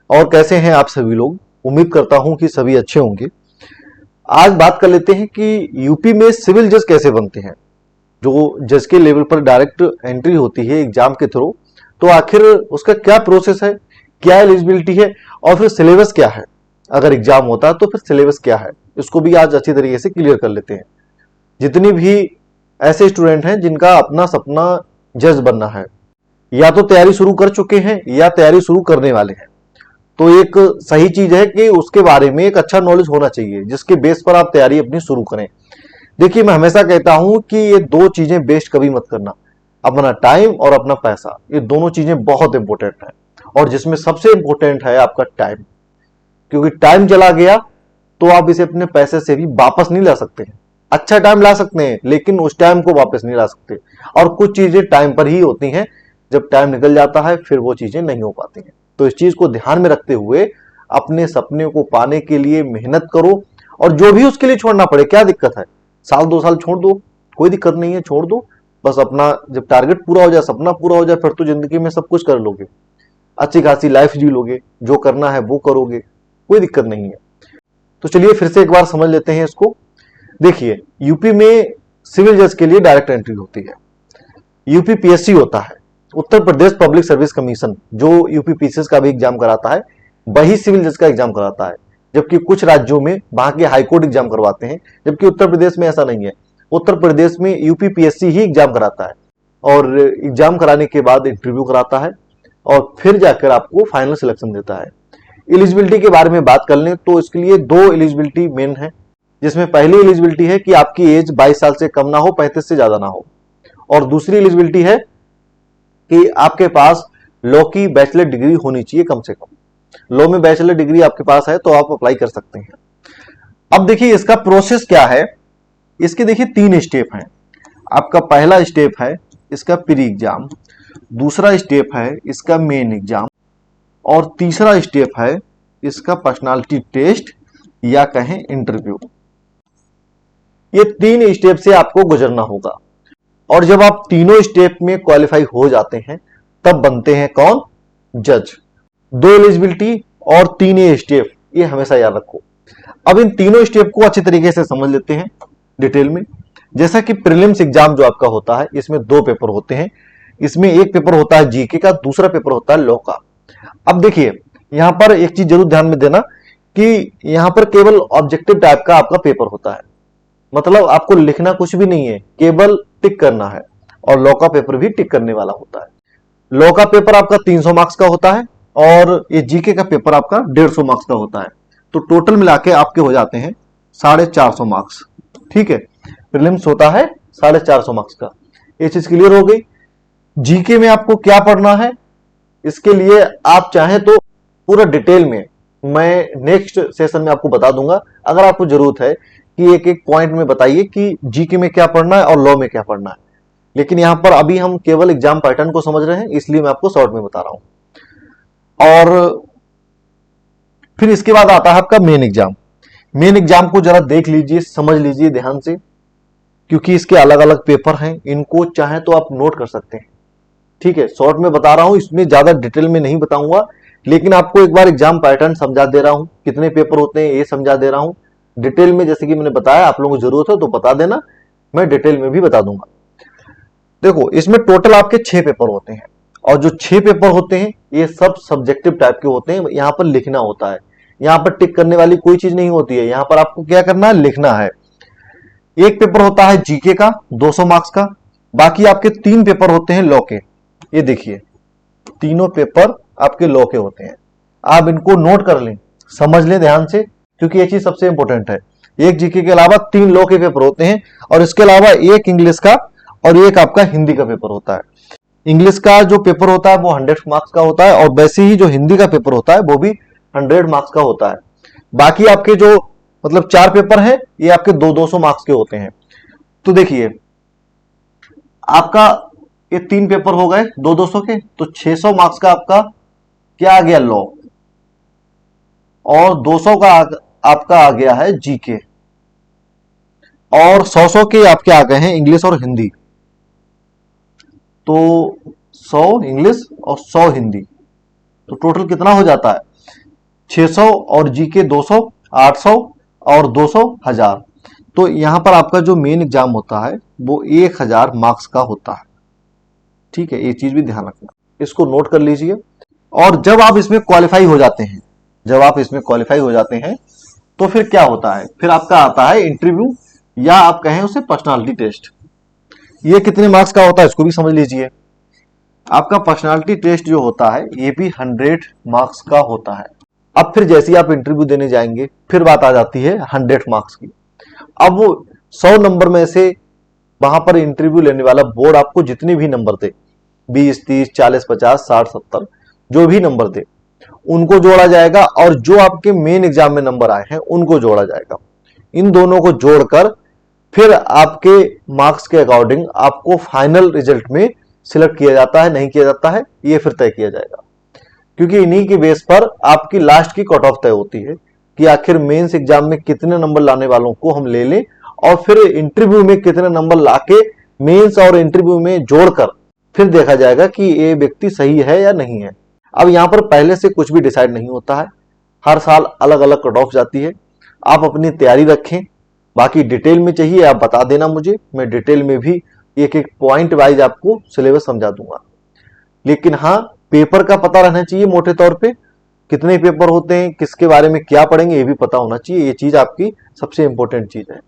और कैसे हैं आप सभी लोग। उम्मीद करता हूं कि सभी अच्छे होंगे। आज बात कर लेते हैं कि यूपी में सिविल जज कैसे बनते हैं। जो जज के लेवल पर डायरेक्ट एंट्री होती है एग्जाम के थ्रू, तो आखिर उसका क्या प्रोसेस है, क्या एलिजिबिलिटी है और फिर सिलेबस क्या है। अगर एग्जाम होता है तो फिर सिलेबस क्या है, इसको भी आज अच्छी तरीके से क्लियर कर लेते हैं। जितनी भी ऐसे स्टूडेंट हैं जिनका अपना सपना जज बनना है, या तो तैयारी शुरू कर चुके हैं या तैयारी शुरू करने वाले हैं, तो एक सही चीज है कि उसके बारे में एक अच्छा नॉलेज होना चाहिए जिसके बेस पर आप तैयारी अपनी शुरू करें। देखिए, मैं हमेशा कहता हूं कि ये दो चीजें वेस्ट कभी मत करना, अपना टाइम और अपना पैसा। ये दोनों चीजें बहुत इंपॉर्टेंट है, और जिसमें सबसे इंपॉर्टेंट है आपका टाइम। क्योंकि टाइम चला गया तो आप इसे अपने पैसे से भी वापस नहीं ला सकते हैं। अच्छा टाइम ला सकते हैं लेकिन उस टाइम को वापस नहीं ला सकते। और कुछ चीजें टाइम पर ही होती हैं, जब टाइम निकल जाता है फिर वो चीजें नहीं हो पाती हैं। तो इस चीज को ध्यान में रखते हुए अपने सपने को पाने के लिए मेहनत करो, और जो भी उसके लिए छोड़ना पड़े, क्या दिक्कत है, साल 2 साल छोड़ दो, कोई दिक्कत नहीं है, छोड़ दो। बस अपना जब टारगेट पूरा हो जाए, सपना पूरा हो जाए, फिर तो जिंदगी में सब कुछ कर लोगे, अच्छी खासी लाइफ जी लोगे, जो करना है वो करोगे, कोई दिक्कत नहीं है। तो चलिए फिर से एक बार समझ लेते हैं इसको। देखिए, यूपी में सिविल जज के लिए डायरेक्ट एंट्री होती है। यूपीपीएससी होता है, Uttar Pradesh public service commission, जो यूपीपीसीएस का भी एग्जाम कराता है, वही सिविल जज का एग्जाम कराता है। जबकि कुछ राज्यों में वहां के हाईकोर्ट एग्जाम करवाते हैं, जबकि उत्तर प्रदेश में ऐसा नहीं है। उत्तर प्रदेश में यूपीपीएससी ही एग्जाम कराता है, और एग्जाम कराने के बाद इंटरव्यू कराता है, और फिर जाकर आपको फाइनल सिलेक्शन देता है। एलिजिबिलिटी के बारे में बात कर लें तो इसके लिए दो एलिजिबिलिटी मेन है, जिसमें पहली एलिजिबिलिटी है कि आपकी एज 22 साल से कम ना हो, 35 से ज्यादा ना हो। और दूसरी एलिजिबिलिटी है कि आपके पास लॉ की बैचलर डिग्री होनी चाहिए कम से कम। लॉ में बैचलर डिग्री आपके पास है तो आप अप्लाई कर सकते हैं। अब देखिए इसका प्रोसेस क्या है। इसके देखिए 3 स्टेप हैं। आपका पहला स्टेप है इसका प्री एग्जाम, दूसरा स्टेप है इसका मेन एग्जाम, और तीसरा स्टेप है इसका पर्सनालिटी टेस्ट या कहें इंटरव्यू। ये 3 स्टेप से आपको गुजरना होगा, और जब आप तीनों स्टेप में क्वालिफाई हो जाते हैं तब बनते हैं कौन, जज। 2 एलिजिबिलिटी और 3 ये स्टेप, ये हमेशा याद रखो। अब इन तीनों स्टेप को अच्छे तरीके से समझ लेते हैं डिटेल में। जैसा कि प्रीलिम्स एग्जाम जो आपका होता है, इसमें 2 पेपर होते हैं। इसमें एक पेपर होता है जीके का, दूसरा पेपर होता है लॉ का। अब देखिए, यहां पर एक चीज जरूर ध्यान में देना कि यहां पर केवल ऑब्जेक्टिव टाइप का आपका पेपर होता है, मतलब आपको लिखना कुछ भी नहीं है, केवल टिक करना है। और लॉ का पेपर भी टिक करने वाला होता है। लॉ का पेपर आपका 300 मार्क्स का होता है, और ये जीके का पेपर आपका 150 मार्क्स का होता है। तो टोटल मिला के आपके हो जाते हैं 450 मार्क्स। ठीक है, प्रीलिम्स होता है 450 मार्क्स का। ये चीज क्लियर हो गई। जीके में आपको क्या पढ़ना है, इसके लिए आप चाहें तो पूरा डिटेल में मैं नेक्स्ट सेशन में आपको बता दूंगा। अगर आपको जरूरत है कि एक एक पॉइंट में बताइए कि जीके में क्या पढ़ना है और लॉ में क्या पढ़ना है, लेकिन यहां पर अभी हम केवल एग्जाम पैटर्न को समझ रहे हैं, इसलिए मैं आपको शॉर्ट में बता रहा हूं। और फिर इसके बाद आता है आपका मेन एग्जाम। मेन एग्जाम को जरा देख लीजिए, समझ लीजिए ध्यान से, क्योंकि इसके अलग अलग पेपर हैं, इनको चाहे तो आप नोट कर सकते हैं। ठीक है, शॉर्ट में बता रहा हूं, इसमें ज्यादा डिटेल में नहीं बताऊंगा, लेकिन आपको एक बार एग्जाम पैटर्न समझा दे रहा हूं, कितने पेपर होते हैं ये समझा दे रहा हूं डिटेल में। जैसे कि मैंने बताया, आप लोगों को जरूरत है तो बता देना, मैं डिटेल में भी बता दूंगा। देखो, इसमें टोटल आपके 6 पेपर होते हैं, और जो 6 पेपर होते हैं ये सब सब्जेक्टिव टाइप के होते हैं। यहां पर लिखना होता है, यहां पर टिक करने वाली कोई चीज नहीं होती है। यहां पर आपको क्या करना है, लिखना है। एक पेपर होता है जीके का 200 मार्क्स का, बाकी आपके 3 पेपर होते हैं लॉ के। ये देखिए, तीनों पेपर आपके लॉ के होते हैं। आप इनको नोट कर लें, समझ लें ध्यान से, क्योंकि ये चीज सबसे इंपॉर्टेंट है। एक जीके के अलावा 3 लॉ के पेपर होते हैं, और इसके अलावा एक इंग्लिश का और एक आपका हिंदी का पेपर होता है। इंग्लिश का जो पेपर होता है वो 100 मार्क्स का होता है, और वैसे ही जो हिंदी का पेपर होता है वो भी 100 मार्क्स का होता है। बाकी आपके जो मतलब 4 पेपर हैं ये आपके 200 मार्क्स के होते हैं। तो देखिए, आपका ये 3 पेपर हो गए 200 के, तो 600 मार्क्स का आपका क्या आ गया, लॉ, और 200 का आपका आ गया है जीके, और 100 के आपके आ गए हैं इंग्लिश और हिंदी। तो 100 इंग्लिश और 100 हिंदी, तो टोटल कितना हो जाता है, 600 और जीके 200, 800 और 200, 1000। तो यहां पर आपका जो मेन एग्जाम होता है वो 1000 मार्क्स का होता है। ठीक है, ये चीज भी ध्यान रखना, इसको नोट कर लीजिए। और जब आप इसमें क्वालिफाई हो जाते हैं, जब आप इसमें क्वालिफाई हो जाते हैं तो फिर क्या होता है, फिर आपका आता है इंटरव्यू, या आप कहें उसे पर्सनालिटी टेस्ट। ये कितने मार्क्स का होता है इसको भी समझ लीजिए। आपका पर्सनालिटी टेस्ट जो होता है ये भी 100 मार्क्स का होता है। अब फिर जैसे ही आप इंटरव्यू देने जाएंगे फिर बात आ जाती है 100 मार्क्स की। अब वो 100 नंबर में से वहां पर इंटरव्यू लेने वाला बोर्ड आपको जितने भी नंबर दे, 20, 30, 40, 50, 60, 70, जो भी नंबर दे उनको जोड़ा जाएगा, और जो आपके मेन एग्जाम में नंबर आए हैं उनको जोड़ा जाएगा। इन दोनों को जोड़कर फिर आपके मार्क्स के अकॉर्डिंग आपको फाइनल रिजल्ट में सिलेक्ट किया जाता है, नहीं किया जाता है ये फिर तय किया जाएगा। क्योंकि इन्हीं के बेस पर आपकी लास्ट की कट ऑफ तय होती है कि आखिर मेंस एग्जाम में कितने नंबर लाने वालों को हम ले लें, और फिर इंटरव्यू में कितने नंबर लाके मेंस और इंटरव्यू में जोड़कर फिर देखा जाएगा कि ये व्यक्ति सही है या नहीं है। अब यहां पर पहले से कुछ भी डिसाइड नहीं होता है, हर साल अलग अलग कट ऑफ जाती है। आप अपनी तैयारी रखें, बाकी डिटेल में चाहिए आप बता देना मुझे, मैं डिटेल में भी एक एक पॉइंट वाइज आपको सिलेबस समझा दूंगा। लेकिन हाँ, पेपर का पता रहना चाहिए, मोटे तौर पे कितने पेपर होते हैं, किसके बारे में क्या पढ़ेंगे ये भी पता होना चाहिए। ये चीज आपकी सबसे इंपॉर्टेंट चीज है।